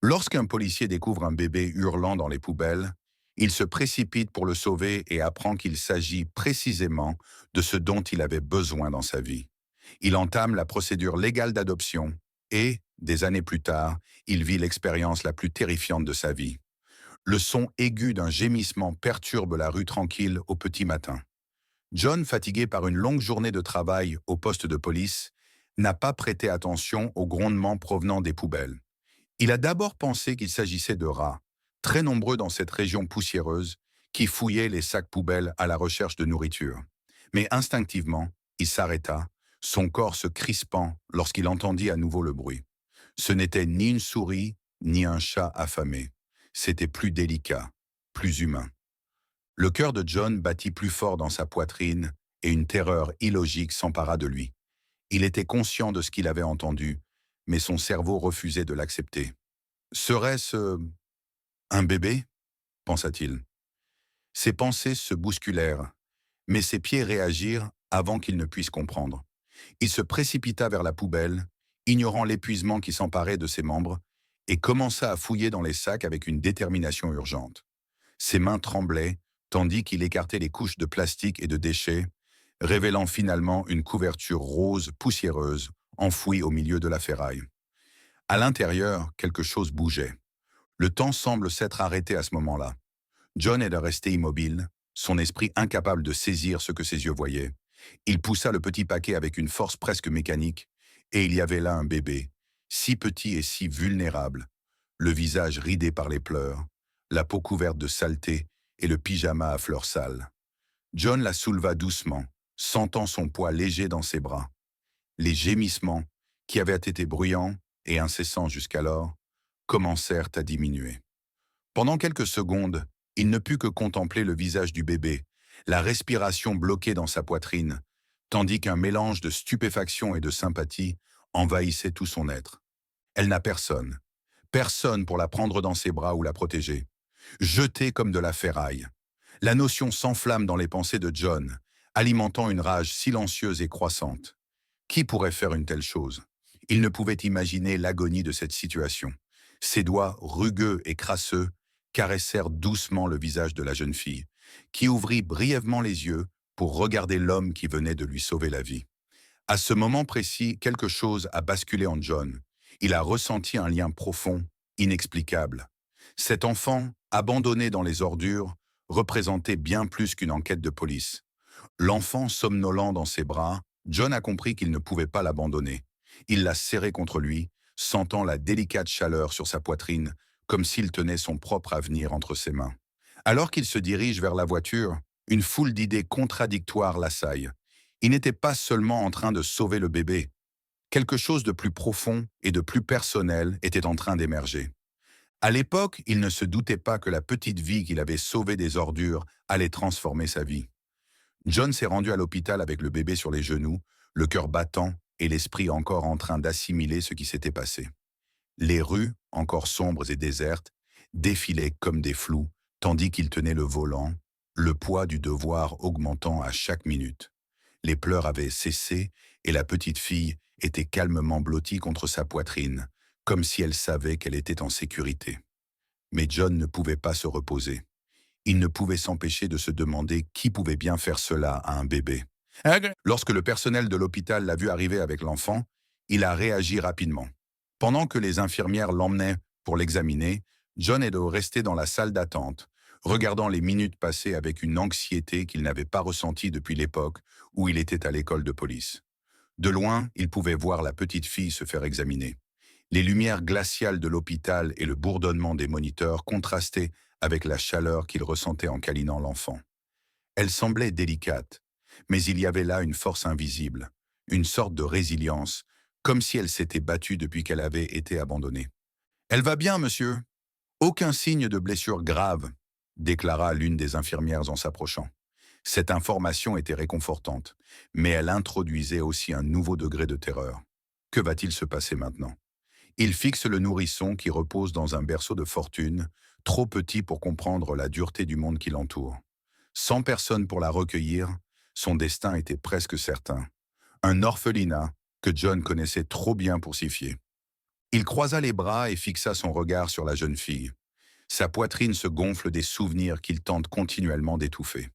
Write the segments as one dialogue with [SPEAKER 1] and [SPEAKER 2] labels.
[SPEAKER 1] Lorsqu'un policier découvre un bébé hurlant dans les poubelles, il se précipite pour le sauver et apprend qu'il s'agit précisément de ce dont il avait besoin dans sa vie. Il entame la procédure légale d'adoption et, des années plus tard, il vit l'expérience la plus terrifiante de sa vie. Le son aigu d'un gémissement perturbe la rue tranquille au petit matin. John, fatigué par une longue journée de travail au poste de police, n'a pas prêté attention aux grondements provenant des poubelles. Il a d'abord pensé qu'il s'agissait de rats, très nombreux dans cette région poussiéreuse, qui fouillaient les sacs poubelles à la recherche de nourriture. Mais instinctivement, il s'arrêta, son corps se crispant lorsqu'il entendit à nouveau le bruit. Ce n'était ni une souris, ni un chat affamé. C'était plus délicat, plus humain. Le cœur de John battit plus fort dans sa poitrine et une terreur illogique s'empara de lui. Il était conscient de ce qu'il avait entendu, mais son cerveau refusait de l'accepter. Serait-ce un bébé pensa-t-il. Ses pensées se bousculèrent, mais ses pieds réagirent avant qu'il ne puisse comprendre. Il se précipita vers la poubelle, ignorant l'épuisement qui s'emparait de ses membres, et commença à fouiller dans les sacs avec une détermination urgente. Ses mains tremblaient, tandis qu'il écartait les couches de plastique et de déchets, révélant finalement une couverture rose poussiéreuse, enfouie au milieu de la ferraille. À l'intérieur, quelque chose bougeait. Le temps semble s'être arrêté à ce moment-là. John est resté immobile, son esprit incapable de saisir ce que ses yeux voyaient. Il poussa le petit paquet avec une force presque mécanique, et il y avait là un bébé, si petit et si vulnérable, le visage ridé par les pleurs, la peau couverte de saleté et le pyjama à fleurs sales. John la souleva doucement, sentant son poids léger dans ses bras. Les gémissements, qui avaient été bruyants et incessants jusqu'alors, commencèrent à diminuer. Pendant quelques secondes, il ne put que contempler le visage du bébé, la respiration bloquée dans sa poitrine, tandis qu'un mélange de stupéfaction et de sympathie envahissait tout son être. Elle n'a personne. Personne pour la prendre dans ses bras ou la protéger. Jetée comme de la ferraille. La notion s'enflamme dans les pensées de John, alimentant une rage silencieuse et croissante. Qui pourrait faire une telle chose? Il ne pouvait imaginer l'agonie de cette situation. Ses doigts, rugueux et crasseux, caressèrent doucement le visage de la jeune fille, qui ouvrit brièvement les yeux pour regarder l'homme qui venait de lui sauver la vie. À ce moment précis, quelque chose a basculé en John. Il a ressenti un lien profond, inexplicable. Cet enfant, abandonné dans les ordures, représentait bien plus qu'une enquête de police. L'enfant somnolent dans ses bras, John a compris qu'il ne pouvait pas l'abandonner. Il l'a serré contre lui, sentant la délicate chaleur sur sa poitrine, comme s'il tenait son propre avenir entre ses mains. Alors qu'il se dirige vers la voiture, une foule d'idées contradictoires l'assaille. Il n'était pas seulement en train de sauver le bébé. Quelque chose de plus profond et de plus personnel était en train d'émerger. À l'époque, il ne se doutait pas que la petite vie qu'il avait sauvée des ordures allait transformer sa vie. John s'est rendu à l'hôpital avec le bébé sur les genoux, le cœur battant et l'esprit encore en train d'assimiler ce qui s'était passé. Les rues, encore sombres et désertes, défilaient comme des flous, tandis qu'il tenait le volant, le poids du devoir augmentant à chaque minute. Les pleurs avaient cessé et la petite fille était calmement blottie contre sa poitrine, comme si elle savait qu'elle était en sécurité. Mais John ne pouvait pas se reposer. Il ne pouvait s'empêcher de se demander qui pouvait bien faire cela à un bébé. Lorsque le personnel de l'hôpital l'a vu arriver avec l'enfant, il a réagi rapidement. Pendant que les infirmières l'emmenaient pour l'examiner, John est resté dans la salle d'attente, regardant les minutes passées avec une anxiété qu'il n'avait pas ressentie depuis l'époque où il était à l'école de police. De loin, il pouvait voir la petite fille se faire examiner. Les lumières glaciales de l'hôpital et le bourdonnement des moniteurs contrastaient avec la chaleur qu'il ressentait en câlinant l'enfant. Elle semblait délicate, mais il y avait là une force invisible, une sorte de résilience, comme si elle s'était battue depuis qu'elle avait été abandonnée. « Elle va bien, monsieur. Aucun signe de blessure grave », déclara l'une des infirmières en s'approchant. Cette information était réconfortante, mais elle introduisait aussi un nouveau degré de terreur. Que va-t-il se passer maintenant? Il fixe le nourrisson qui repose dans un berceau de fortune, trop petit pour comprendre la dureté du monde qui l'entoure. Sans personne pour la recueillir, son destin était presque certain. Un orphelinat que John connaissait trop bien pour s'y fier. Il croisa les bras et fixa son regard sur la jeune fille. Sa poitrine se gonfle des souvenirs qu'il tente continuellement d'étouffer.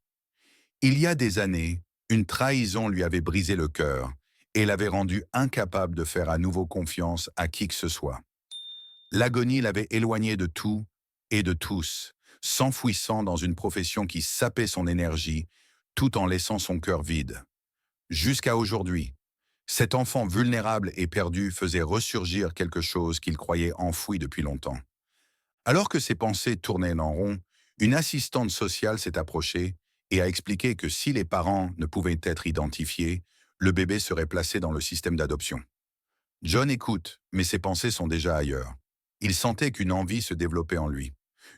[SPEAKER 1] Il y a des années, une trahison lui avait brisé le cœur et l'avait rendu incapable de faire à nouveau confiance à qui que ce soit. L'agonie l'avait éloigné de tout et de tous, s'enfouissant dans une profession qui sapait son énergie, tout en laissant son cœur vide. Jusqu'à aujourd'hui, cet enfant vulnérable et perdu faisait ressurgir quelque chose qu'il croyait enfoui depuis longtemps. Alors que ses pensées tournaient en rond, une assistante sociale s'est approchée et a expliqué que si les parents ne pouvaient être identifiés, le bébé serait placé dans le système d'adoption. John écoute, mais ses pensées sont déjà ailleurs. Il sentait qu'une envie se développait en lui,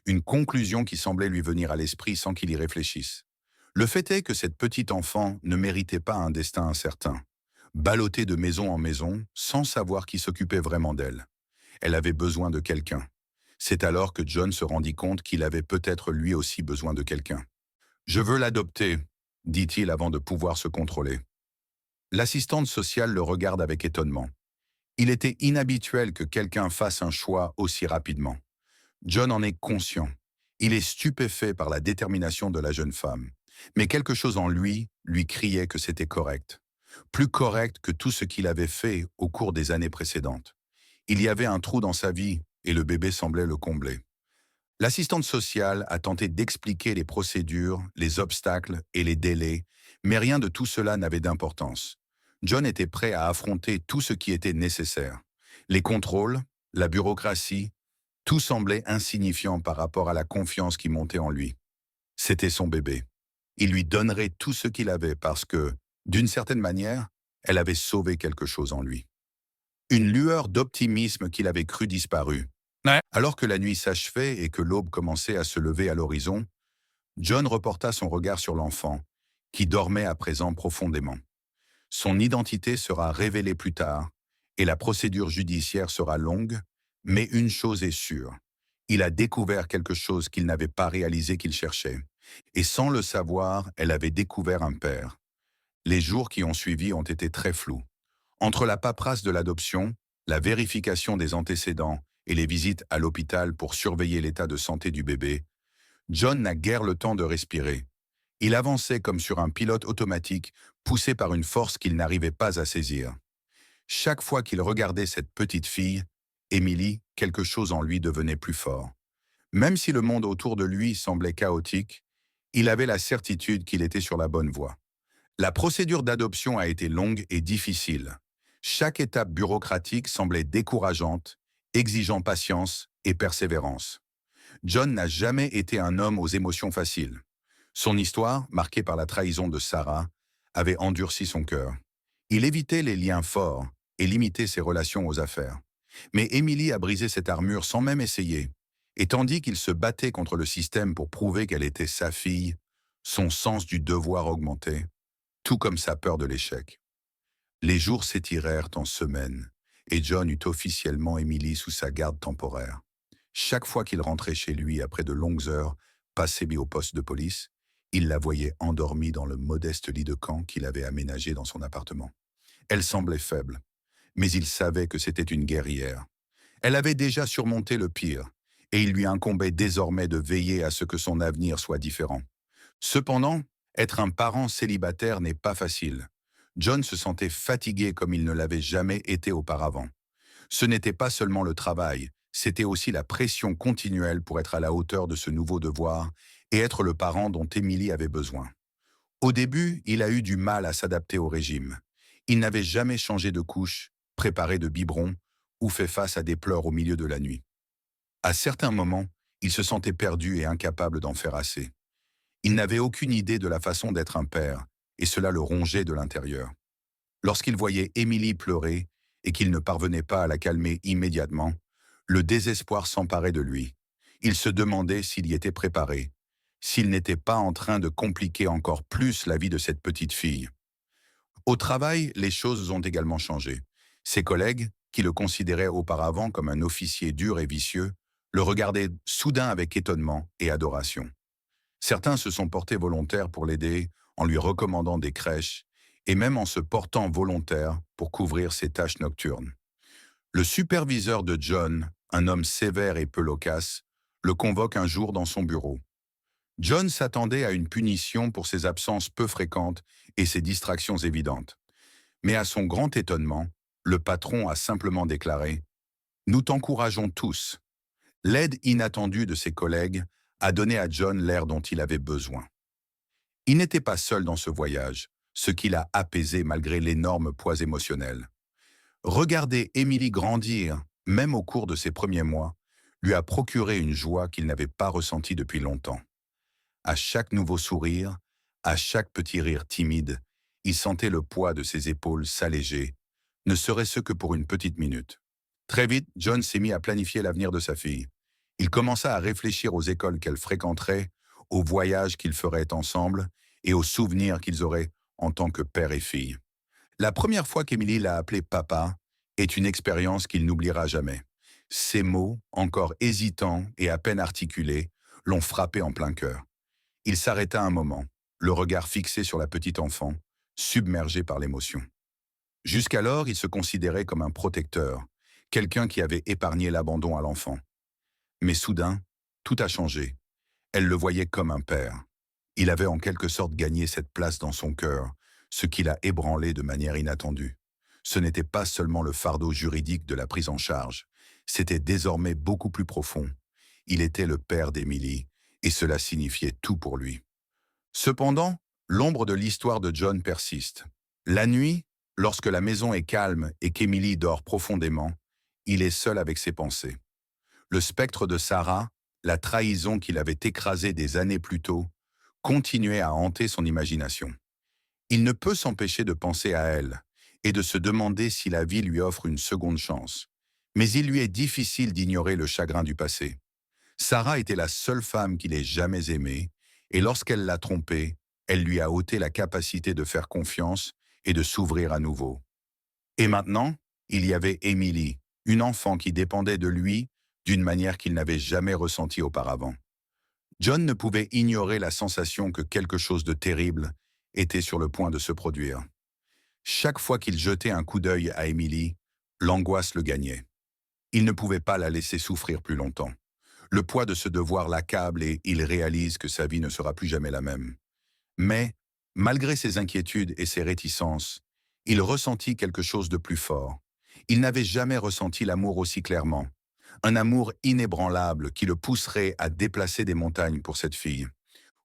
[SPEAKER 1] une conclusion qui semblait lui venir à l'esprit sans qu'il y réfléchisse. Le fait est que cette petite enfant ne méritait pas un destin incertain, ballottée de maison en maison, sans savoir qui s'occupait vraiment d'elle. Elle avait besoin de quelqu'un. C'est alors que John se rendit compte qu'il avait peut-être lui aussi besoin de quelqu'un. « Je veux l'adopter », dit-il avant de pouvoir se contrôler. L'assistante sociale le regarde avec étonnement. Il était inhabituel que quelqu'un fasse un choix aussi rapidement. John en est conscient. Il est stupéfait par la détermination de la jeune femme. Mais quelque chose en lui criait que c'était correct. Plus correct que tout ce qu'il avait fait au cours des années précédentes. Il y avait un trou dans sa vie et le bébé semblait le combler. L'assistante sociale a tenté d'expliquer les procédures, les obstacles et les délais, mais rien de tout cela n'avait d'importance. John était prêt à affronter tout ce qui était nécessaire. Les contrôles, la bureaucratie, tout semblait insignifiant par rapport à la confiance qui montait en lui. C'était son bébé. Il lui donnerait tout ce qu'il avait parce que, d'une certaine manière, elle avait sauvé quelque chose en lui. Une lueur d'optimisme qu'il avait cru disparue. Ouais. Alors que la nuit s'achevait et que l'aube commençait à se lever à l'horizon, John reporta son regard sur l'enfant, qui dormait à présent profondément. Son identité sera révélée plus tard, et la procédure judiciaire sera longue, mais une chose est sûre. Il a découvert quelque chose qu'il n'avait pas réalisé qu'il cherchait, et sans le savoir, elle avait découvert un père. Les jours qui ont suivi ont été très flous. Entre la paperasse de l'adoption, la vérification des antécédents et les visites à l'hôpital pour surveiller l'état de santé du bébé, John n'a guère le temps de respirer. Il avançait comme sur un pilote automatique, poussé par une force qu'il n'arrivait pas à saisir. Chaque fois qu'il regardait cette petite fille, Émilie, quelque chose en lui devenait plus fort. Même si le monde autour de lui semblait chaotique, il avait la certitude qu'il était sur la bonne voie. La procédure d'adoption a été longue et difficile. Chaque étape bureaucratique semblait décourageante, exigeant patience et persévérance. John n'a jamais été un homme aux émotions faciles. Son histoire, marquée par la trahison de Sarah, avait endurci son cœur. Il évitait les liens forts et limitait ses relations aux affaires. Mais Émilie a brisé cette armure sans même essayer. Et tandis qu'il se battait contre le système pour prouver qu'elle était sa fille, son sens du devoir augmentait, tout comme sa peur de l'échec. Les jours s'étirèrent en semaines, et John eut officiellement Émilie sous sa garde temporaire. Chaque fois qu'il rentrait chez lui après de longues heures passées au poste de police, il la voyait endormie dans le modeste lit de camp qu'il avait aménagé dans son appartement. Elle semblait faible, mais il savait que c'était une guerrière. Elle avait déjà surmonté le pire, et il lui incombait désormais de veiller à ce que son avenir soit différent. Cependant, être un parent célibataire n'est pas facile. John se sentait fatigué comme il ne l'avait jamais été auparavant. Ce n'était pas seulement le travail, c'était aussi la pression continuelle pour être à la hauteur de ce nouveau devoir et être le parent dont Émilie avait besoin. Au début, il a eu du mal à s'adapter au régime. Il n'avait jamais changé de couche, préparé de biberon ou fait face à des pleurs au milieu de la nuit. À certains moments, il se sentait perdu et incapable d'en faire assez. Il n'avait aucune idée de la façon d'être un père, et cela le rongeait de l'intérieur. Lorsqu'il voyait Émilie pleurer et qu'il ne parvenait pas à la calmer immédiatement, le désespoir s'emparait de lui. Il se demandait s'il y était préparé, s'il n'était pas en train de compliquer encore plus la vie de cette petite fille. Au travail, les choses ont également changé. Ses collègues, qui le considéraient auparavant comme un officier dur et vicieux, le regardaient soudain avec étonnement et adoration. Certains se sont portés volontaires pour l'aider en lui recommandant des crèches et même en se portant volontaire pour couvrir ses tâches nocturnes. Le superviseur de John, un homme sévère et peu loquace, le convoque un jour dans son bureau. John s'attendait à une punition pour ses absences peu fréquentes et ses distractions évidentes. Mais à son grand étonnement, le patron a simplement déclaré : « Nous t'encourageons tous. » L'aide inattendue de ses collègues a donné à John l'air dont il avait besoin. Il n'était pas seul dans ce voyage, ce qui l'a apaisé malgré l'énorme poids émotionnel. Regarder Emily grandir, même au cours de ses premiers mois, lui a procuré une joie qu'il n'avait pas ressentie depuis longtemps. À chaque nouveau sourire, à chaque petit rire timide, il sentait le poids de ses épaules s'alléger, ne serait-ce que pour une petite minute. Très vite, John s'est mis à planifier l'avenir de sa fille. Il commença à réfléchir aux écoles qu'elle fréquenterait, aux voyages qu'ils feraient ensemble et aux souvenirs qu'ils auraient en tant que père et fille. La première fois qu'Emily l'a appelé papa est une expérience qu'il n'oubliera jamais. Ces mots, encore hésitants et à peine articulés, l'ont frappé en plein cœur. Il s'arrêta un moment, le regard fixé sur la petite enfant, submergé par l'émotion. Jusqu'alors, il se considérait comme un protecteur, quelqu'un qui avait épargné l'abandon à l'enfant. Mais soudain, tout a changé. Elle le voyait comme un père. Il avait en quelque sorte gagné cette place dans son cœur, ce qui l'a ébranlé de manière inattendue. Ce n'était pas seulement le fardeau juridique de la prise en charge, c'était désormais beaucoup plus profond. Il était le père d'Emily, et cela signifiait tout pour lui. Cependant, l'ombre de l'histoire de John persiste. La nuit, lorsque la maison est calme et qu'Emily dort profondément, il est seul avec ses pensées. Le spectre de Sarah, la trahison qu'il avait écrasée des années plus tôt, continuait à hanter son imagination. Il ne peut s'empêcher de penser à elle et de se demander si la vie lui offre une seconde chance. Mais il lui est difficile d'ignorer le chagrin du passé. Sarah était la seule femme qu'il ait jamais aimée, et lorsqu'elle l'a trompé, elle lui a ôté la capacité de faire confiance et de s'ouvrir à nouveau. Et maintenant, il y avait Emily, une enfant qui dépendait de lui d'une manière qu'il n'avait jamais ressentie auparavant. John ne pouvait ignorer la sensation que quelque chose de terrible était sur le point de se produire. Chaque fois qu'il jetait un coup d'œil à Emily, l'angoisse le gagnait. Il ne pouvait pas la laisser souffrir plus longtemps. Le poids de ce devoir l'accable et il réalise que sa vie ne sera plus jamais la même. Mais, malgré ses inquiétudes et ses réticences, il ressentit quelque chose de plus fort. Il n'avait jamais ressenti l'amour aussi clairement. Un amour inébranlable qui le pousserait à déplacer des montagnes pour cette fille.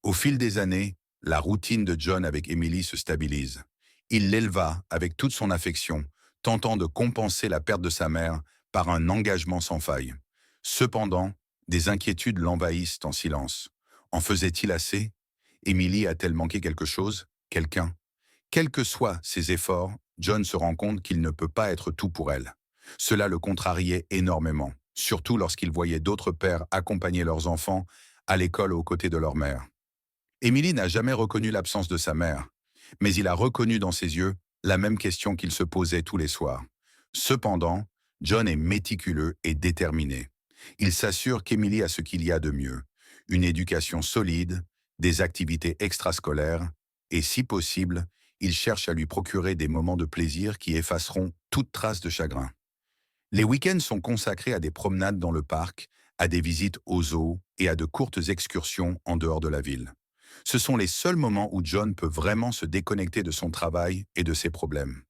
[SPEAKER 1] Au fil des années, la routine de John avec Emily se stabilise. Il l'éleva avec toute son affection, tentant de compenser la perte de sa mère par un engagement sans faille. Cependant, des inquiétudes l'envahissent en silence. En faisait-il assez? Emily a-t-elle manqué quelque chose? Quelqu'un? Quels que soient ses efforts, John se rend compte qu'il ne peut pas être tout pour elle. Cela le contrariait énormément, surtout lorsqu'il voyait d'autres pères accompagner leurs enfants à l'école aux côtés de leur mère. Emily n'a jamais reconnu l'absence de sa mère, mais il a reconnu dans ses yeux la même question qu'il se posait tous les soirs. Cependant, John est méticuleux et déterminé. Il s'assure qu'Emily a ce qu'il y a de mieux, une éducation solide, des activités extrascolaires, et si possible, il cherche à lui procurer des moments de plaisir qui effaceront toute trace de chagrin. Les week-ends sont consacrés à des promenades dans le parc, à des visites aux zoos et à de courtes excursions en dehors de la ville. Ce sont les seuls moments où John peut vraiment se déconnecter de son travail et de ses problèmes.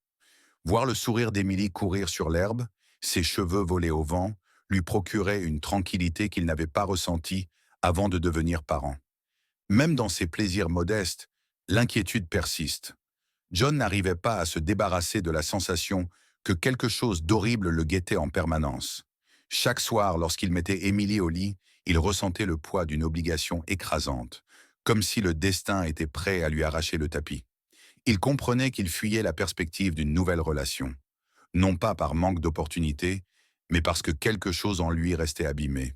[SPEAKER 1] Voir le sourire d'Emily courir sur l'herbe, ses cheveux voler au vent, lui procurait une tranquillité qu'il n'avait pas ressentie avant de devenir parent. Même dans ses plaisirs modestes, l'inquiétude persiste. John n'arrivait pas à se débarrasser de la sensation que quelque chose d'horrible le guettait en permanence. Chaque soir, lorsqu'il mettait Emily au lit, il ressentait le poids d'une obligation écrasante, comme si le destin était prêt à lui arracher le tapis. Il comprenait qu'il fuyait la perspective d'une nouvelle relation, non pas par manque d'opportunité, mais parce que quelque chose en lui restait abîmé.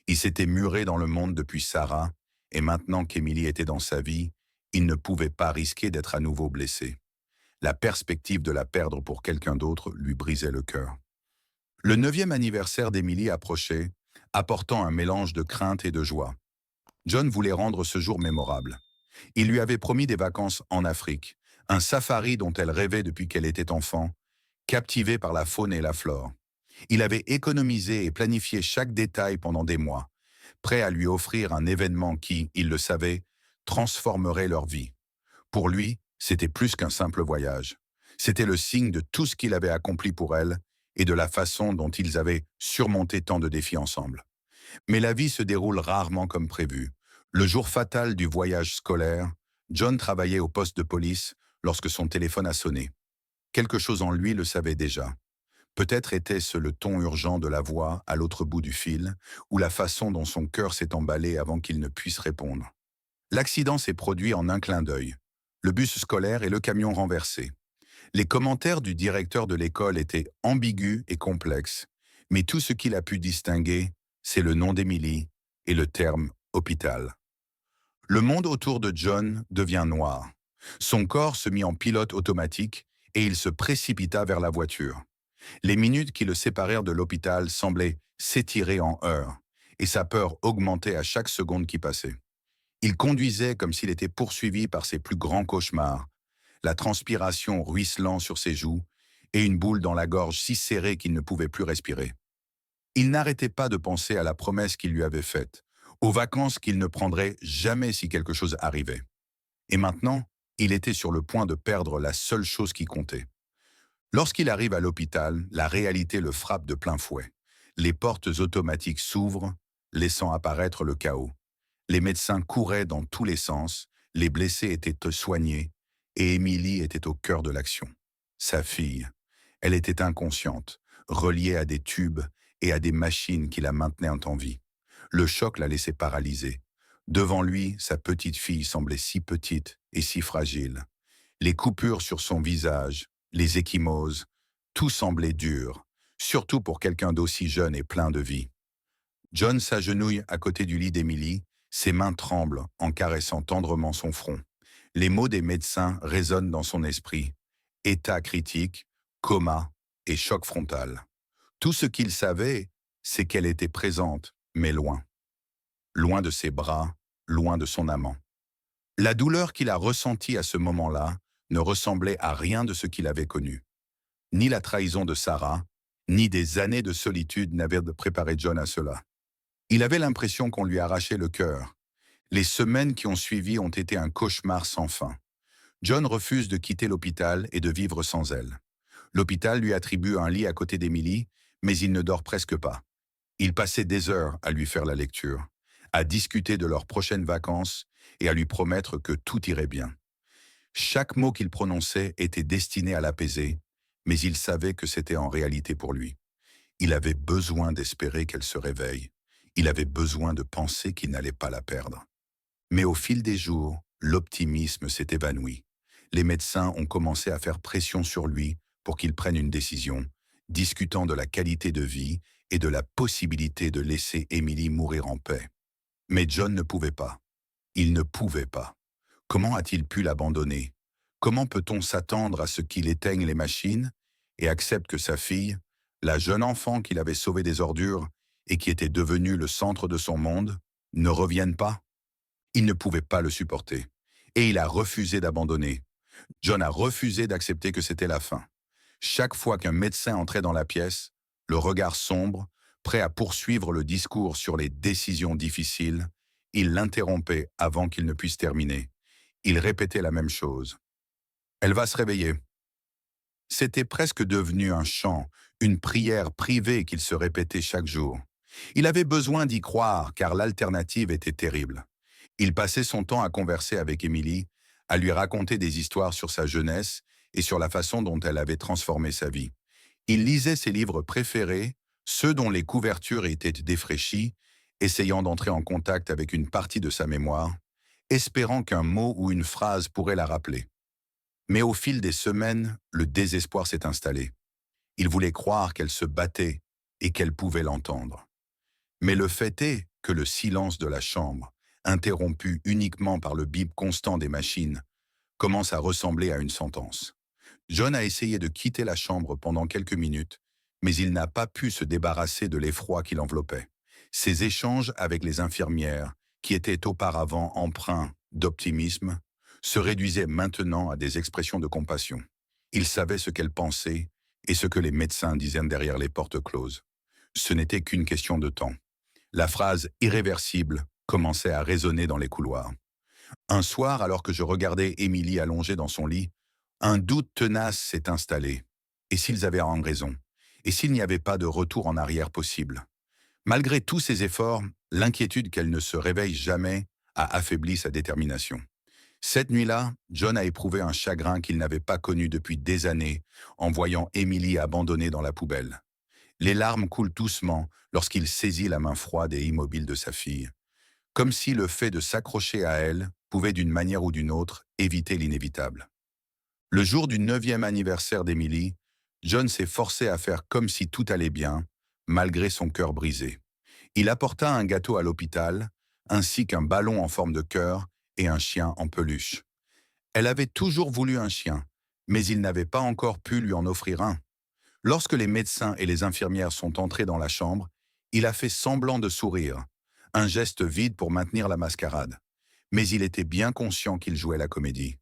[SPEAKER 1] Il s'était muré dans le monde depuis Sarah, et maintenant qu'Emily était dans sa vie, il ne pouvait pas risquer d'être à nouveau blessé. La perspective de la perdre pour quelqu'un d'autre lui brisait le cœur. Le 9e anniversaire d'Emily approchait, apportant un mélange de crainte et de joie. John voulait rendre ce jour mémorable. Il lui avait promis des vacances en Afrique, un safari dont elle rêvait depuis qu'elle était enfant, captivée par la faune et la flore. Il avait économisé et planifié chaque détail pendant des mois, prêt à lui offrir un événement qui, il le savait, transformerait leur vie. Pour lui, c'était plus qu'un simple voyage. C'était le signe de tout ce qu'il avait accompli pour elle et de la façon dont ils avaient surmonté tant de défis ensemble. Mais la vie se déroule rarement comme prévu. Le jour fatal du voyage scolaire, John travaillait au poste de police lorsque son téléphone a sonné. Quelque chose en lui le savait déjà. Peut-être était-ce le ton urgent de la voix à l'autre bout du fil, ou la façon dont son cœur s'est emballé avant qu'il ne puisse répondre. L'accident s'est produit en un clin d'œil. Le bus scolaire et le camion renversé. Les commentaires du directeur de l'école étaient ambigus et complexes, mais tout ce qu'il a pu distinguer, c'est le nom d'Emily et le terme hôpital. Le monde autour de John devient noir. Son corps se mit en pilote automatique et il se précipita vers la voiture. Les minutes qui le séparèrent de l'hôpital semblaient s'étirer en heures, et sa peur augmentait à chaque seconde qui passait. Il conduisait comme s'il était poursuivi par ses plus grands cauchemars, la transpiration ruisselant sur ses joues et une boule dans la gorge si serrée qu'il ne pouvait plus respirer. Il n'arrêtait pas de penser à la promesse qu'il lui avait faite, aux vacances qu'il ne prendrait jamais si quelque chose arrivait. Et maintenant, il était sur le point de perdre la seule chose qui comptait. Lorsqu'il arrive à l'hôpital, la réalité le frappe de plein fouet. Les portes automatiques s'ouvrent, laissant apparaître le chaos. Les médecins couraient dans tous les sens, les blessés étaient soignés, et Émilie était au cœur de l'action. Sa fille, elle était inconsciente, reliée à des tubes et à des machines qui la maintenaient en vie. Le choc la laissait paralysée. Devant lui, sa petite fille semblait si petite et si fragile. Les coupures sur son visage, les ecchymoses, tout semblait dur, surtout pour quelqu'un d'aussi jeune et plein de vie. John s'agenouille à côté du lit d'Emily, ses mains tremblent en caressant tendrement son front. Les mots des médecins résonnent dans son esprit. État critique, coma et choc frontal. Tout ce qu'il savait, c'est qu'elle était présente, mais loin. Loin de ses bras, loin de son amant. La douleur qu'il a ressentie à ce moment-là ne ressemblait à rien de ce qu'il avait connu. Ni la trahison de Sarah, ni des années de solitude n'avaient préparé John à cela. Il avait l'impression qu'on lui arrachait le cœur. Les semaines qui ont suivi ont été un cauchemar sans fin. John refuse de quitter l'hôpital et de vivre sans elle. L'hôpital lui attribue un lit à côté d'Emily, mais il ne dort presque pas. Il passait des heures à lui faire la lecture, à discuter de leurs prochaines vacances et à lui promettre que tout irait bien. Chaque mot qu'il prononçait était destiné à l'apaiser, mais il savait que c'était en réalité pour lui. Il avait besoin d'espérer qu'elle se réveille. Il avait besoin de penser qu'il n'allait pas la perdre. Mais au fil des jours, l'optimisme s'est évanoui. Les médecins ont commencé à faire pression sur lui pour qu'il prenne une décision, discutant de la qualité de vie et de la possibilité de laisser Emily mourir en paix. Mais John ne pouvait pas. Il ne pouvait pas. Comment a-t-il pu l'abandonner? Comment peut-on s'attendre à ce qu'il éteigne les machines et accepte que sa fille, la jeune enfant qu'il avait sauvée des ordures et qui était devenue le centre de son monde, ne revienne pas? Il ne pouvait pas le supporter. Et il a refusé d'abandonner. John a refusé d'accepter que c'était la fin. Chaque fois qu'un médecin entrait dans la pièce, le regard sombre, prêt à poursuivre le discours sur les décisions difficiles, il l'interrompait avant qu'il ne puisse terminer. Il répétait la même chose. Elle va se réveiller. C'était presque devenu un chant, une prière privée qu'il se répétait chaque jour. Il avait besoin d'y croire car l'alternative était terrible. Il passait son temps à converser avec Emily, à lui raconter des histoires sur sa jeunesse et sur la façon dont elle avait transformé sa vie. Il lisait ses livres préférés, ceux dont les couvertures étaient défraîchies, essayant d'entrer en contact avec une partie de sa mémoire, espérant qu'un mot ou une phrase pourrait la rappeler. Mais au fil des semaines, le désespoir s'est installé. Il voulait croire qu'elle se battait et qu'elle pouvait l'entendre. Mais le fait est que le silence de la chambre, interrompu uniquement par le bip constant des machines, commence à ressembler à une sentence. John a essayé de quitter la chambre pendant quelques minutes, mais il n'a pas pu se débarrasser de l'effroi qui l'enveloppait. Ses échanges avec les infirmières, qui étaient auparavant empreints d'optimisme, se réduisaient maintenant à des expressions de compassion. Il savait ce qu'elles pensaient et ce que les médecins disaient derrière les portes closes. Ce n'était qu'une question de temps. La phrase « irréversible » commençait à résonner dans les couloirs. Un soir, alors que je regardais Émilie allongée dans son lit, un doute tenace s'est installé. Et s'ils avaient en raison? Et s'il n'y avait pas de retour en arrière possible? Malgré tous ses efforts, l'inquiétude qu'elle ne se réveille jamais a affaibli sa détermination. Cette nuit-là, John a éprouvé un chagrin qu'il n'avait pas connu depuis des années en voyant Émilie abandonnée dans la poubelle. Les larmes coulent doucement lorsqu'il saisit la main froide et immobile de sa fille, comme si le fait de s'accrocher à elle pouvait d'une manière ou d'une autre éviter l'inévitable. Le jour du 9e anniversaire d'Emily, John s'est forcé à faire comme si tout allait bien, malgré son cœur brisé. Il apporta un gâteau à l'hôpital, ainsi qu'un ballon en forme de cœur et un chien en peluche. Elle avait toujours voulu un chien, mais il n'avait pas encore pu lui en offrir un. Lorsque les médecins et les infirmières sont entrés dans la chambre, il a fait semblant de sourire, un geste vide pour maintenir la mascarade. Mais il était bien conscient qu'il jouait la comédie.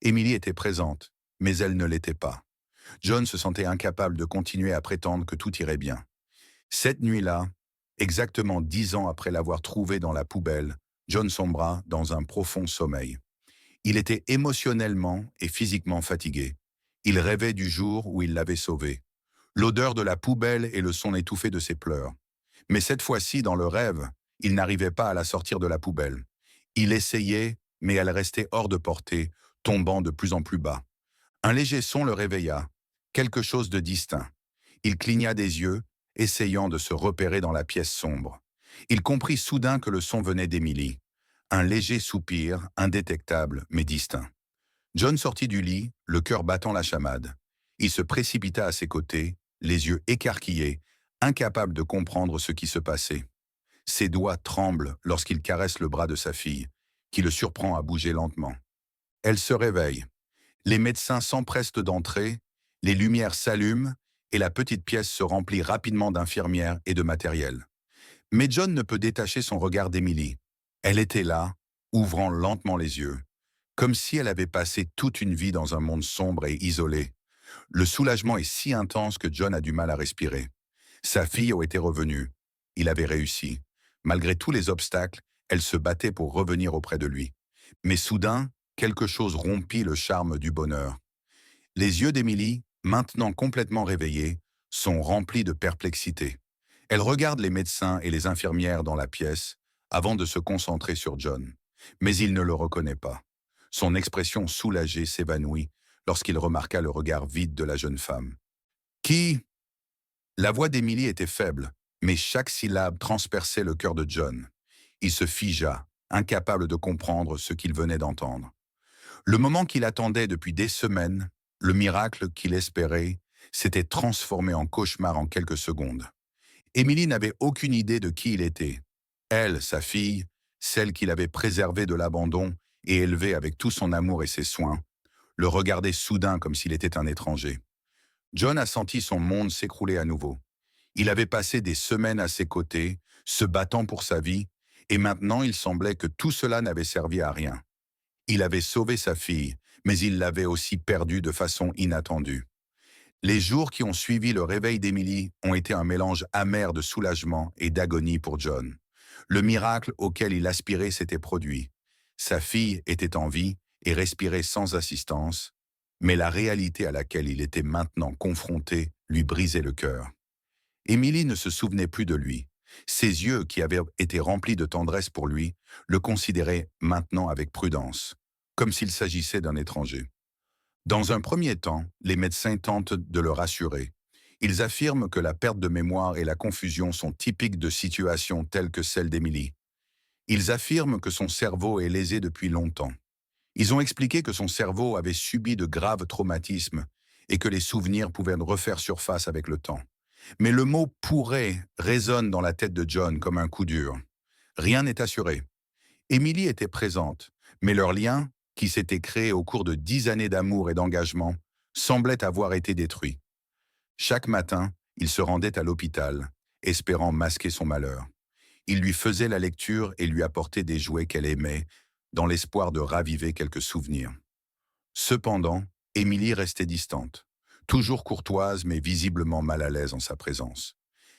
[SPEAKER 1] Émilie était présente, mais elle ne l'était pas. John se sentait incapable de continuer à prétendre que tout irait bien. Cette nuit-là, exactement 10 ans après l'avoir trouvée dans la poubelle, John sombra dans un profond sommeil. Il était émotionnellement et physiquement fatigué. Il rêvait du jour où il l'avait sauvée. L'odeur de la poubelle et le son étouffé de ses pleurs. Mais cette fois-ci, dans le rêve, il n'arrivait pas à la sortir de la poubelle. Il essayait, mais elle restait hors de portée, tombant de plus en plus bas. Un léger son le réveilla, quelque chose de distinct. Il cligna des yeux, essayant de se repérer dans la pièce sombre. Il comprit soudain que le son venait d'Émilie. Un léger soupir, indétectable, mais distinct. John sortit du lit, le cœur battant la chamade. Il se précipita à ses côtés, les yeux écarquillés, incapable de comprendre ce qui se passait. Ses doigts tremblent lorsqu'il caresse le bras de sa fille, qui le surprend à bouger lentement. Elle se réveille. Les médecins s'empressent d'entrer, les lumières s'allument et la petite pièce se remplit rapidement d'infirmières et de matériel. Mais John ne peut détacher son regard d'Emily. Elle était là, ouvrant lentement les yeux, comme si elle avait passé toute une vie dans un monde sombre et isolé. Le soulagement est si intense que John a du mal à respirer. Sa fille était revenue. Il avait réussi. Malgré tous les obstacles, elle se battait pour revenir auprès de lui. Mais soudain, quelque chose rompit le charme du bonheur. Les yeux d'Émilie, maintenant complètement réveillés, sont remplis de perplexité. Elle regarde les médecins et les infirmières dans la pièce avant de se concentrer sur John. Mais il ne le reconnaît pas. Son expression soulagée s'évanouit lorsqu'il remarqua le regard vide de la jeune femme. « Qui ?» La voix d'Émilie était faible, mais chaque syllabe transperçait le cœur de John. Il se figea, incapable de comprendre ce qu'il venait d'entendre. Le moment qu'il attendait depuis des semaines, le miracle qu'il espérait, s'était transformé en cauchemar en quelques secondes. Émilie n'avait aucune idée de qui il était. Elle, sa fille, celle qu'il avait préservée de l'abandon et élevée avec tout son amour et ses soins, le regardait soudain comme s'il était un étranger. John a senti son monde s'écrouler à nouveau. Il avait passé des semaines à ses côtés, se battant pour sa vie, et maintenant il semblait que tout cela n'avait servi à rien. Il avait sauvé sa fille, mais il l'avait aussi perdue de façon inattendue. Les jours qui ont suivi le réveil d'Émilie ont été un mélange amer de soulagement et d'agonie pour John. Le miracle auquel il aspirait s'était produit. Sa fille était en vie et respirait sans assistance, mais la réalité à laquelle il était maintenant confronté lui brisait le cœur. Émilie ne se souvenait plus de lui. Ses yeux, qui avaient été remplis de tendresse pour lui, le considéraient maintenant avec prudence, comme s'il s'agissait d'un étranger. Dans un premier temps, les médecins tentent de le rassurer. Ils affirment que la perte de mémoire et la confusion sont typiques de situations telles que celle d'Émilie. Ils affirment que son cerveau est lésé depuis longtemps. Ils ont expliqué que son cerveau avait subi de graves traumatismes et que les souvenirs pouvaient refaire surface avec le temps. Mais le mot « pourrait » résonne dans la tête de John comme un coup dur. Rien n'est assuré. Émilie était présente, mais leur lien, qui s'était créé au cours de 10 années d'amour et d'engagement, semblait avoir été détruit. Chaque matin, il se rendait à l'hôpital, espérant masquer son malheur. Il lui faisait la lecture et lui apportait des jouets qu'elle aimait, dans l'espoir de raviver quelques souvenirs. Cependant, Émilie restait distante. toujours courtoise mais visiblement mal à l'aise en sa présence.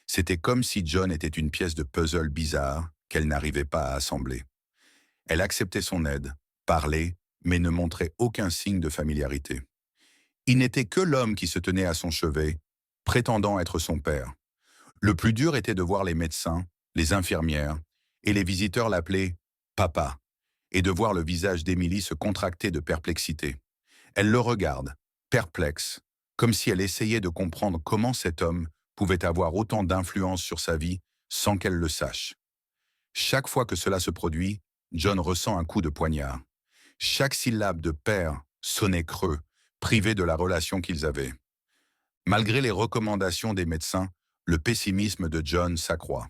[SPEAKER 1] C'était comme si John était une pièce de puzzle bizarre qu'elle n'arrivait pas à assembler. Elle acceptait son aide, parlait, mais ne montrait aucun signe de familiarité. Il n'était que l'homme qui se tenait à son chevet, prétendant être son père. Le plus dur était de voir les médecins, les infirmières et les visiteurs l'appeler « papa » et de voir le visage d'Émilie se contracter de perplexité. Elle le regarde, perplexe, comme si elle essayait de comprendre comment cet homme pouvait avoir autant d'influence sur sa vie sans qu'elle le sache. Chaque fois que cela se produit, John ressent un coup de poignard. Chaque syllabe de père sonnait creux, privé de la relation qu'ils avaient. Malgré les recommandations des médecins, le pessimisme de John s'accroît.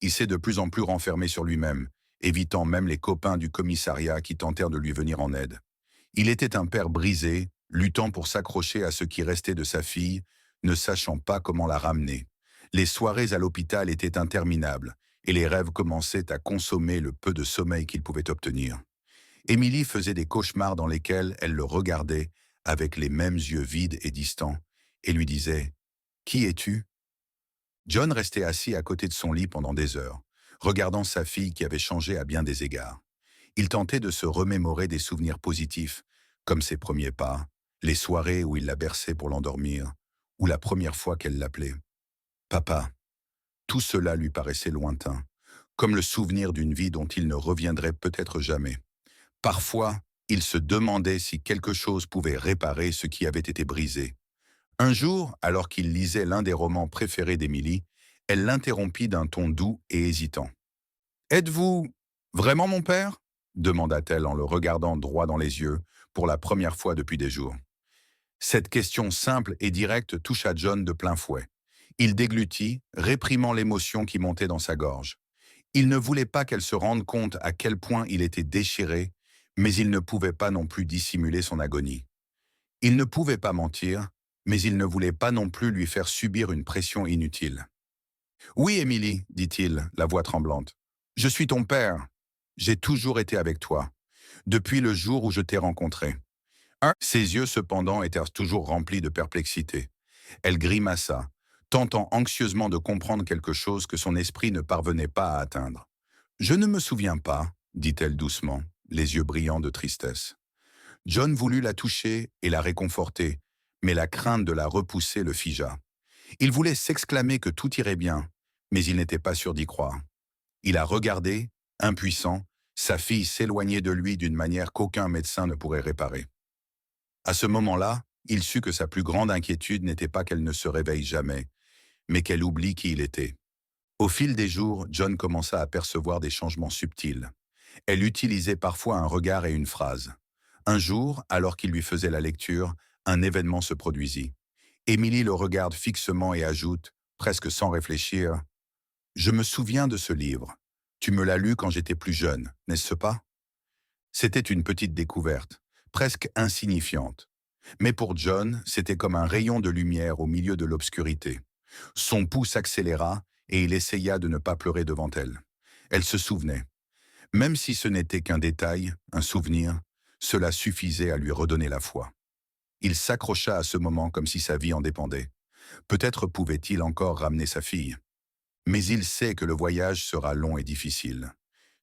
[SPEAKER 1] Il s'est de plus en plus renfermé sur lui-même, évitant même les copains du commissariat qui tentèrent de lui venir en aide. Il était un père brisé, luttant pour s'accrocher à ce qui restait de sa fille, ne sachant pas comment la ramener. Les soirées à l'hôpital étaient interminables, et les rêves commençaient à consommer le peu de sommeil qu'il pouvait obtenir. Émilie faisait des cauchemars dans lesquels elle le regardait avec les mêmes yeux vides et distants, et lui disait « Qui es-tu » John restait assis à côté de son lit pendant des heures, regardant sa fille qui avait changé à bien des égards. Il tentait de se remémorer des souvenirs positifs, comme ses premiers pas, les soirées où il la berçait pour l'endormir, ou la première fois qu'elle l'appelait. « Papa ». Tout cela lui paraissait lointain, comme le souvenir d'une vie dont il ne reviendrait peut-être jamais. Parfois, il se demandait si quelque chose pouvait réparer ce qui avait été brisé. Un jour, alors qu'il lisait l'un des romans préférés d'Émilie, elle l'interrompit d'un ton doux et hésitant. « Êtes-vous vraiment mon père ?» demanda-t-elle en le regardant droit dans les yeux, pour la première fois depuis des jours. Cette question simple et directe toucha John de plein fouet. Il déglutit, réprimant l'émotion qui montait dans sa gorge. Il ne voulait pas qu'elle se rende compte à quel point il était déchiré, mais il ne pouvait pas non plus dissimuler son agonie. Il ne pouvait pas mentir, mais il ne voulait pas non plus lui faire subir une pression inutile. « Oui, Émilie, dit-il, la voix tremblante. « Je suis ton père. J'ai toujours été avec toi, depuis le jour où je t'ai rencontré. » Ses yeux, cependant, étaient toujours remplis de perplexité. Elle grimaça, tentant anxieusement de comprendre quelque chose que son esprit ne parvenait pas à atteindre. « Je ne me souviens pas, » dit-elle doucement, les yeux brillants de tristesse. John voulut la toucher et la réconforter, mais la crainte de la repousser le figea. Il voulait s'exclamer que tout irait bien, mais il n'était pas sûr d'y croire. Il a regardé, impuissant, sa fille s'éloigner de lui d'une manière qu'aucun médecin ne pourrait réparer. À ce moment-là, il sut que sa plus grande inquiétude n'était pas qu'elle ne se réveille jamais, mais qu'elle oublie qui il était. Au fil des jours, John commença à percevoir des changements subtils. Elle utilisait parfois un regard et une phrase. Un jour, alors qu'il lui faisait la lecture, un événement se produisit. Émilie le regarde fixement et ajoute, presque sans réfléchir, « Je me souviens de ce livre. Tu me l'as lu quand j'étais plus jeune, n'est-ce pas ?» C'était une petite découverte, presque insignifiante. Mais pour John, c'était comme un rayon de lumière au milieu de l'obscurité. Son pouls s'accéléra et il essaya de ne pas pleurer devant elle. Elle se souvenait. Même si ce n'était qu'un détail, un souvenir, cela suffisait à lui redonner la foi. Il s'accrocha à ce moment comme si sa vie en dépendait. Peut-être pouvait-il encore ramener sa fille. Mais il sait que le voyage sera long et difficile.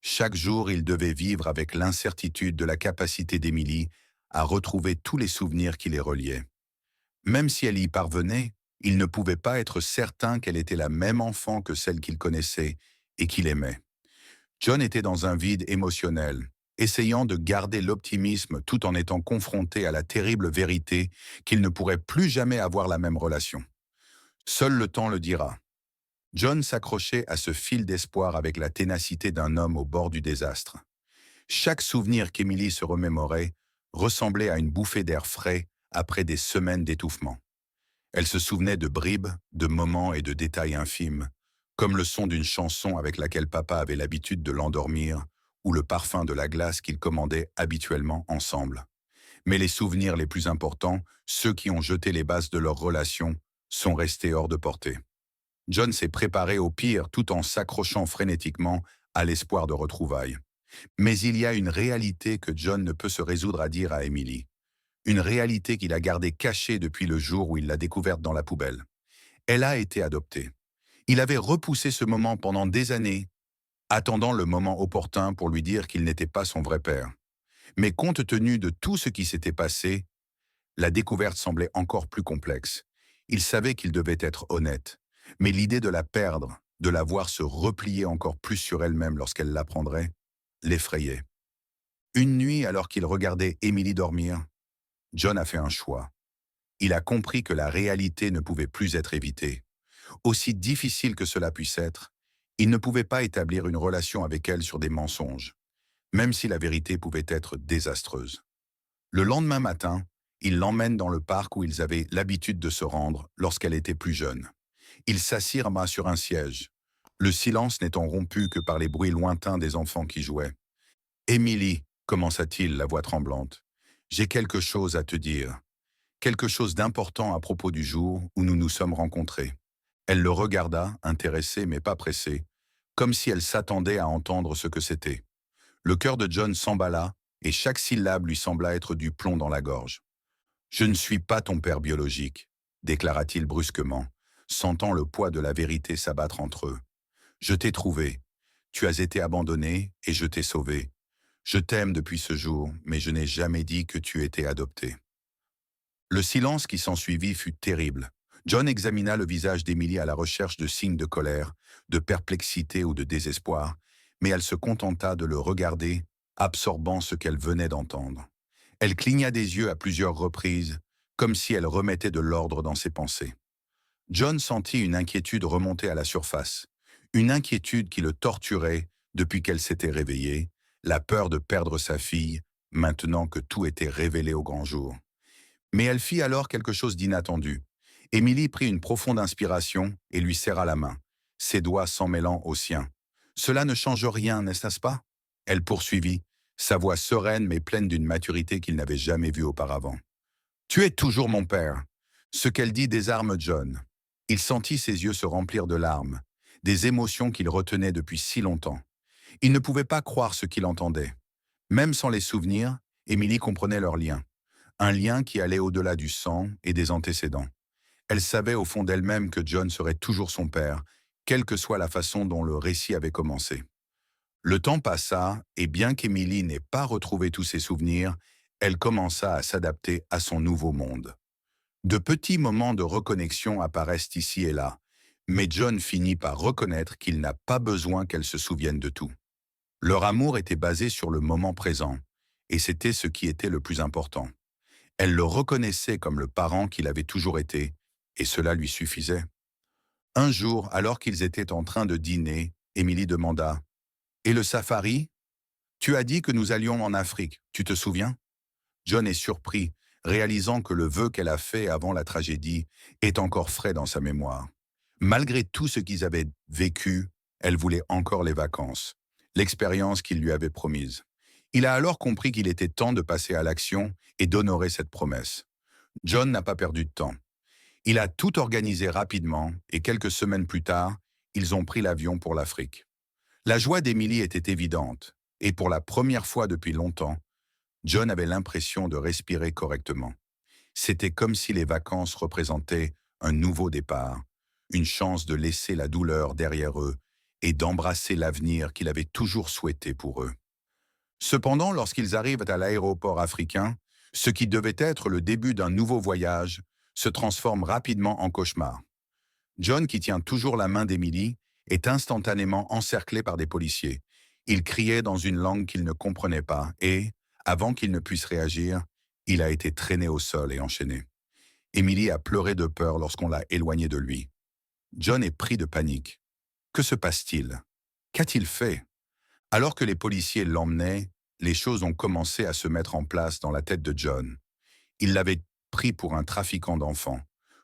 [SPEAKER 1] Chaque jour, il devait vivre avec l'incertitude de la capacité d'Émilie à retrouver tous les souvenirs qui les reliaient. Même si elle y parvenait, il ne pouvait pas être certain qu'elle était la même enfant que celle qu'il connaissait et qu'il aimait. John était dans un vide émotionnel, essayant de garder l'optimisme tout en étant confronté à la terrible vérité qu'il ne pourrait plus jamais avoir la même relation. Seul le temps le dira. John s'accrochait à ce fil d'espoir avec la ténacité d'un homme au bord du désastre. Chaque souvenir qu'Émilie se remémorait ressemblait à une bouffée d'air frais après des semaines d'étouffement. Elle se souvenait de bribes, de moments et de détails infimes, comme le son d'une chanson avec laquelle papa avait l'habitude de l'endormir ou le parfum de la glace qu'ils commandaient habituellement ensemble. Mais les souvenirs les plus importants, ceux qui ont jeté les bases de leur relation, sont restés hors de portée. John s'est préparé au pire tout en s'accrochant frénétiquement à l'espoir de retrouvailles. Mais il y a une réalité que John ne peut se résoudre à dire à Émilie. une réalité qu'il a gardée cachée depuis le jour où il l'a découverte dans la poubelle. Elle a été adoptée. Il avait repoussé ce moment pendant des années, attendant le moment opportun pour lui dire qu'il n'était pas son vrai père. Mais compte tenu de tout ce qui s'était passé, la découverte semblait encore plus complexe. Il savait qu'il devait être honnête, mais l'idée de la perdre, de la voir se replier encore plus sur elle-même lorsqu'elle l'apprendrait, l'effrayait. Une nuit, alors qu'il regardait Emily dormir, John a fait un choix. Il a compris que la réalité ne pouvait plus être évitée. Aussi difficile que cela puisse être, il ne pouvait pas établir une relation avec elle sur des mensonges, même si la vérité pouvait être désastreuse. Le lendemain matin, il l'emmène dans le parc où ils avaient l'habitude de se rendre lorsqu'elle était plus jeune. Il s'assirent sur un siège, le silence n'étant rompu que par les bruits lointains des enfants qui jouaient. « Émilie, commença-t-il, la voix tremblante, j'ai quelque chose à te dire, quelque chose d'important à propos du jour où nous nous sommes rencontrés. » Elle le regarda, intéressée mais pas pressée, comme si elle s'attendait à entendre ce que c'était. Le cœur de John s'emballa et chaque syllabe lui sembla être du plomb dans la gorge. « Je ne suis pas ton père biologique, » déclara-t-il brusquement, sentant le poids de la vérité s'abattre entre eux. « Je t'ai trouvé. Tu as été abandonné et je t'ai sauvé. Je t'aime depuis ce jour, mais je n'ai jamais dit que tu étais adopté. » Le silence qui s'ensuivit fut terrible. John examina le visage d'Emily à la recherche de signes de colère, de perplexité ou de désespoir, mais elle se contenta de le regarder, absorbant ce qu'elle venait d'entendre. Elle cligna des yeux à plusieurs reprises, comme si elle remettait de l'ordre dans ses pensées. John sentit une inquiétude remonter à la surface, une inquiétude qui le torturait depuis qu'elle s'était réveillée, la peur de perdre sa fille, maintenant que tout était révélé au grand jour. Mais elle fit alors quelque chose d'inattendu. Émilie prit une profonde inspiration et lui serra la main, ses doigts s'en mêlant aux siens. « Cela ne change rien, n'est-ce pas ?» Elle poursuivit, sa voix sereine mais pleine d'une maturité qu'il n'avait jamais vue auparavant. « Tu es toujours mon père. » Ce qu'elle dit désarme John. Il sentit ses yeux se remplir de larmes, des émotions qu'il retenait depuis si longtemps. Il ne pouvait pas croire ce qu'il entendait. Même sans les souvenirs, Émilie comprenait leur lien. Un lien qui allait au-delà du sang et des antécédents. Elle savait au fond d'elle-même que John serait toujours son père, quelle que soit la façon dont le récit avait commencé. Le temps passa, et bien qu'Émilie n'ait pas retrouvé tous ses souvenirs, elle commença à s'adapter à son nouveau monde. De petits moments de reconnexion apparaissent ici et là, mais John finit par reconnaître qu'il n'a pas besoin qu'elle se souvienne de tout. Leur amour était basé sur le moment présent, et c'était ce qui était le plus important. Elle le reconnaissait comme le parent qu'il avait toujours été, et cela lui suffisait. Un jour, alors qu'ils étaient en train de dîner, Émilie demanda « Et le safari? Tu as dit que nous allions en Afrique, tu te souviens ?» John est surpris, réalisant que le vœu qu'elle a fait avant la tragédie est encore frais dans sa mémoire. Malgré tout ce qu'ils avaient vécu, elle voulait encore les vacances, l'expérience qu'il lui avait promise. Il a alors compris qu'il était temps de passer à l'action et d'honorer cette promesse. John n'a pas perdu de temps. Il a tout organisé rapidement et quelques semaines plus tard, ils ont pris l'avion pour l'Afrique. La joie d'Émilie était évidente et pour la première fois depuis longtemps, John avait l'impression de respirer correctement. C'était comme si les vacances représentaient un nouveau départ, une chance de laisser la douleur derrière eux et d'embrasser l'avenir qu'il avait toujours souhaité pour eux. Cependant, lorsqu'ils arrivent à l'aéroport africain, ce qui devait être le début d'un nouveau voyage se transforme rapidement en cauchemar. John, qui tient toujours la main d'Emily, est instantanément encerclé par des policiers. Il criait dans une langue qu'il ne comprenait pas et, avant qu'il ne puisse réagir, il a été traîné au sol et enchaîné. Emily a pleuré de peur lorsqu'on l'a éloigné de lui. John est pris de panique. Que se passe-t-il? Qu'a-t-il fait? Alors que les policiers l'emmenaient, les choses ont commencé à se mettre en place dans la tête de John. Il l'avait pris pour un trafiquant d'enfants,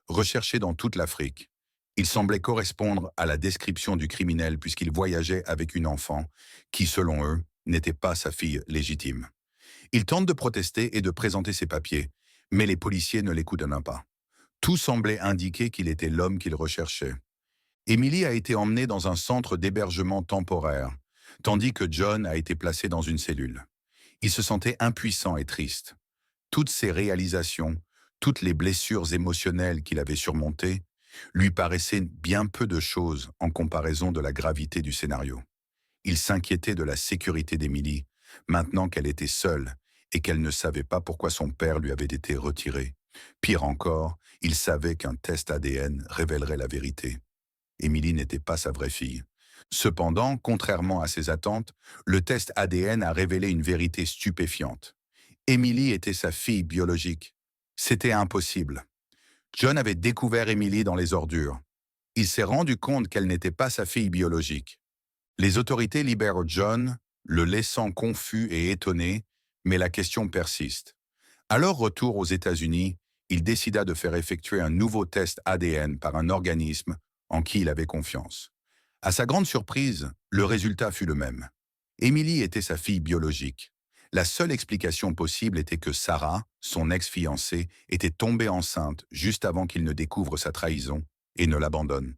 [SPEAKER 1] recherché dans toute l'Afrique. Il semblait correspondre à la description du criminel puisqu'il voyageait avec une enfant qui, selon eux, n'était pas sa fille légitime. Il tente de protester et de présenter ses papiers, mais les policiers ne l'écoutent pas. Tout semblait indiquer qu'il était l'homme qu'ils recherchaient. Emily a été emmenée dans un centre d'hébergement temporaire, tandis que John a été placé dans une cellule. Il se sentait impuissant et triste. Toutes ces réalisations, toutes les blessures émotionnelles qu'il avait surmontées, lui paraissaient bien peu de choses en comparaison de la gravité du scénario. Il s'inquiétait de la sécurité d'Émilie, maintenant qu'elle était seule et qu'elle ne savait pas pourquoi son père lui avait été retiré. Pire encore, il savait qu'un test ADN révélerait la vérité. Émilie n'était pas sa vraie fille. Cependant, contrairement à ses attentes, le test ADN a révélé une vérité stupéfiante. Émilie était sa fille biologique. C'était impossible. John avait découvert Émilie dans les ordures. Il s'est rendu compte qu'elle n'était pas sa fille biologique. Les autorités libèrent John, le laissant confus et étonné, mais la question persiste. À leur retour aux États-Unis, il décida de faire effectuer un nouveau test ADN par un organisme en qui il avait confiance. À sa grande surprise, le résultat fut le même. Émilie était sa fille biologique. La seule explication possible était que Sarah, son ex-fiancée, était tombée enceinte juste avant qu'il ne découvre sa trahison et ne l'abandonne.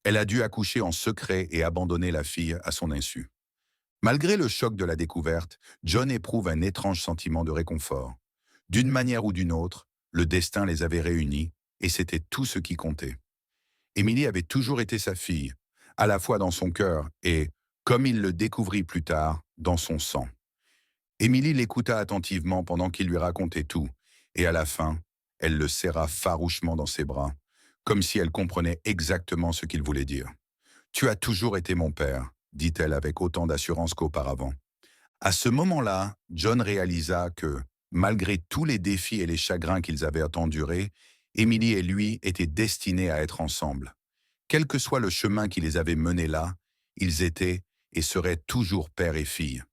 [SPEAKER 1] Elle a dû accoucher en secret et abandonner la fille à son insu. Malgré le choc de la découverte, John éprouve un étrange sentiment de réconfort. D'une manière ou d'une autre, le destin les avait réunis et c'était tout ce qui comptait. Émilie avait toujours été sa fille, à la fois dans son cœur et, comme il le découvrit plus tard, dans son sang. Émilie l'écouta attentivement pendant qu'il lui racontait tout, et à la fin, elle le serra farouchement dans ses bras, comme si elle comprenait exactement ce qu'il voulait dire. « Tu as toujours été mon père », dit-elle avec autant d'assurance qu'auparavant. À ce moment-là, John réalisa que, malgré tous les défis et les chagrins qu'ils avaient endurés, Émilie et lui étaient destinés à être ensemble. Quel que soit le chemin qui les avait menés là, ils étaient et seraient toujours père et fille.